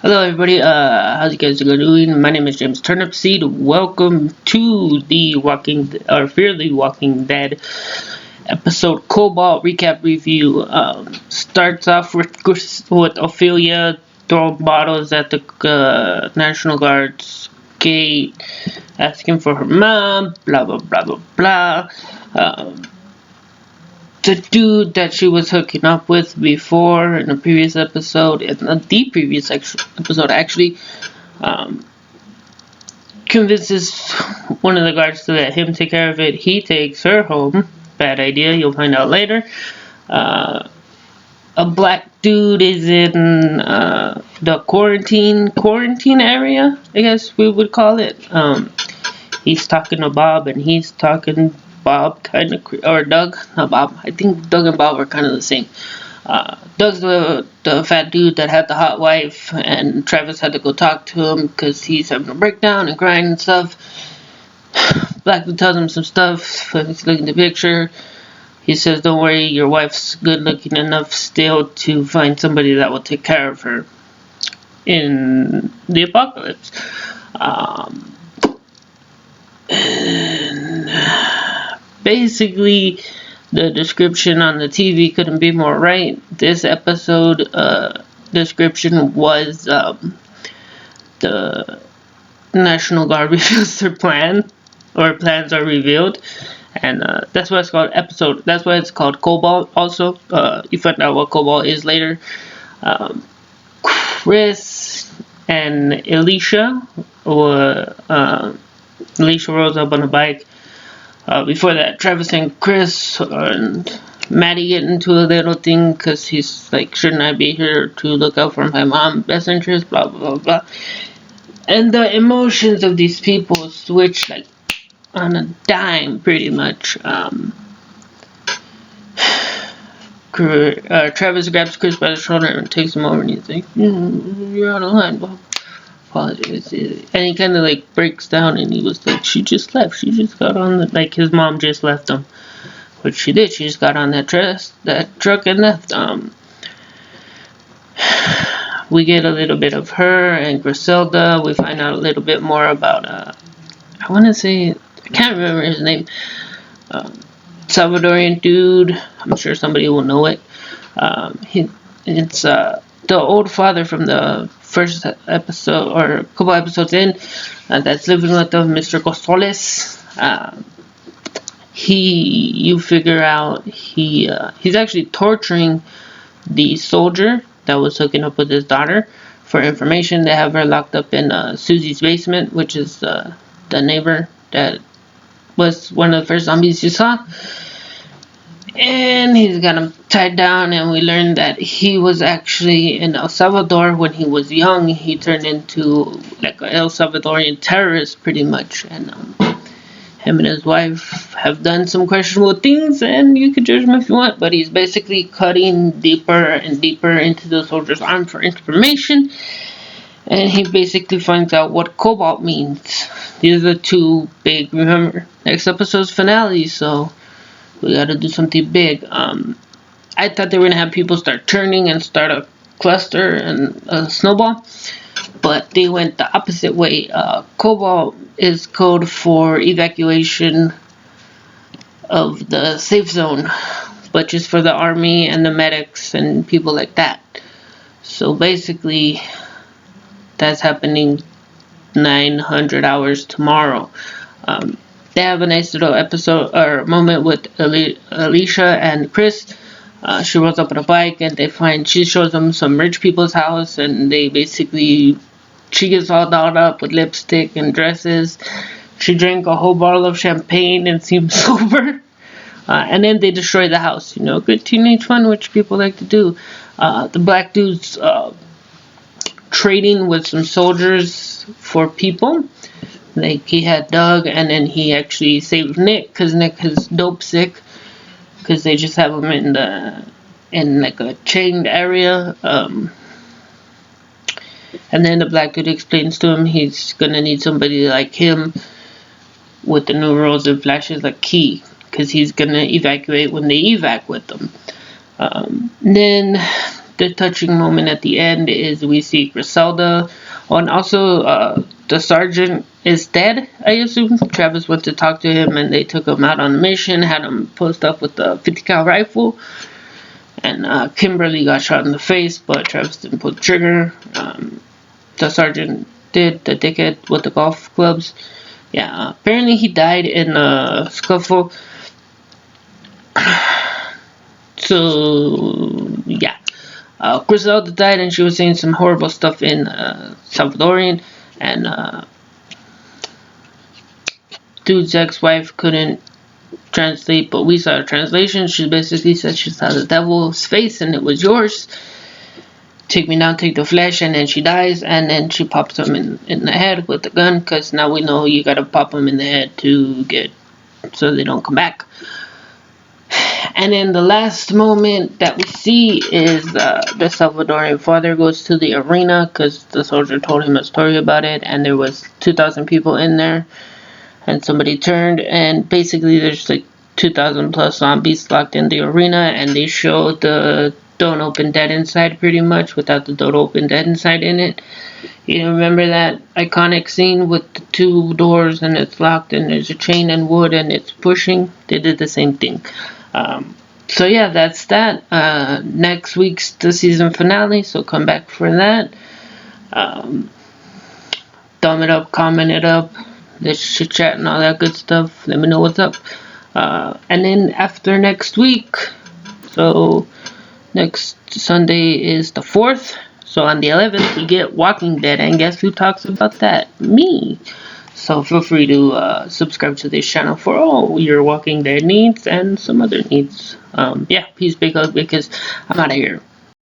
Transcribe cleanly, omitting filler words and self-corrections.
Hello everybody, how's you guys doing? My name is James Turnipseed. Welcome to the Fear the Walking Dead episode Cobalt recap review. Starts off with Ophelia throwing bottles at the National Guard's gate, asking for her mom, blah blah blah blah blah. The dude that she was hooking up with before in the previous episode, episode actually, convinces one of the guards to let him take care of it. He takes her home. Bad idea, you'll find out later. A black dude is in the quarantine area, I guess we would call it. He's talking to Bob, and he's talking Bob kind of, or Doug, not Bob. I think Doug and Bob are kind of the same. Doug's the fat dude that had the hot wife, and Travis had to go talk to him because he's having a breakdown and crying and stuff. Black dude tells him some stuff. He's looking at the picture. He says, "Don't worry, your wife's good looking enough still to find somebody that will take care of her in the apocalypse." And basically, the description on the TV couldn't be more right. This episode description was the National Guard reveals their plan, or plans are revealed, and that's why it's called episode. That's why it's called Cobalt. Also, you find out what Cobalt is later. Chris and Alicia rolls up on a bike. Before that, Travis and Chris and Maddie get into a little thing because he's like, "Shouldn't I be here to look out for my mom's best interest?" Blah blah blah blah. And the emotions of these people switch like on a dime, pretty much. Travis grabs Chris by the shoulder and takes him over, and he's like, "You're out of line, Bob. Apologize." And he kind of like breaks down, and he was like, "She just left. She just got on the, like, his mom just left him, which she did. She just got on that truck and left." We get a little bit of her and Griselda. We find out a little bit more about I want to say, I can't remember his name. Salvadorian dude. I'm sure somebody will know it. It's the old father from the first episode, or a couple episodes in, that's living with them, Mr. Gonzalez. You figure out he's actually torturing the soldier that was hooking up with his daughter for information. They have her locked up in Susie's basement, which is the neighbor that was one of the first zombies you saw. And he's got him tied down, and we learned that he was actually in El Salvador when he was young. He turned into like an El Salvadorian terrorist, pretty much. And him and his wife have done some questionable things, and you can judge him if you want, but he's basically cutting deeper and deeper into the soldier's arm for information. And he basically finds out what cobalt means. These are the two big, remember, next episode's finale, so we gotta do something big. I thought they were gonna have people start turning and start a cluster and a snowball, but they went the opposite way. Cobalt is code for evacuation of the safe zone, but just for the army and the medics and people like that. So basically, that's happening 900 hours tomorrow. They have a nice little episode or moment with Alicia and Chris. She rolls up on a bike, and she shows them some rich people's house, and she gets all dolled up with lipstick and dresses. She drank a whole bottle of champagne and seems sober. And then they destroy the house. Good teenage fun, which people like to do. The black dude's trading with some soldiers for people. Like, he had Doug, and then he actually saved Nick, because Nick is dope sick, because they just have him in like a chained area. And then the black dude explains to him he's gonna need somebody like him with the new rules and flashes like key, because he's gonna evacuate when they evac with them. Then the touching moment at the end is we see Griselda. Oh, and also the sergeant is dead, I assume. Travis went to talk to him and they took him out on a mission, had him post up with the 50 cal rifle. And Kimberly got shot in the face, but Travis didn't pull the trigger. The sergeant did, the dickhead with the golf clubs. Yeah, apparently he died in a scuffle. So, yeah. Griselda died and she was saying some horrible stuff in Salvadorian. And dude's ex-wife couldn't translate, but we saw a translation. She basically said she saw the devil's face and it was yours. Take me down, take the flesh, and then she dies, and then she pops him in the head with the gun, because now we know you gotta pop them in the head to get, so they don't come back. And then the last moment that we see is the Salvadorian father goes to the arena, because the soldier told him a story about it, and there was 2,000 people in there, and somebody turned, and basically there's like 2,000 plus zombies locked in the arena, and they show the Don't Open Dead Inside pretty much without the Don't Open Dead Inside in it. You remember that iconic scene with the two doors and it's locked and there's a chain and wood and it's pushing? They did the same thing. So yeah, that's that. Next week's the season finale, so come back for that. Thumb it up, comment it up, let's chit chat and all that good stuff. Let me know what's up. And then after next week, so next Sunday is the 4th. So on the 11th, we get Walking Dead. And guess who talks about that? Me. So feel free to subscribe to this channel for all your Walking Dead needs and some other needs. Yeah, peace, big hug, because I'm out of here.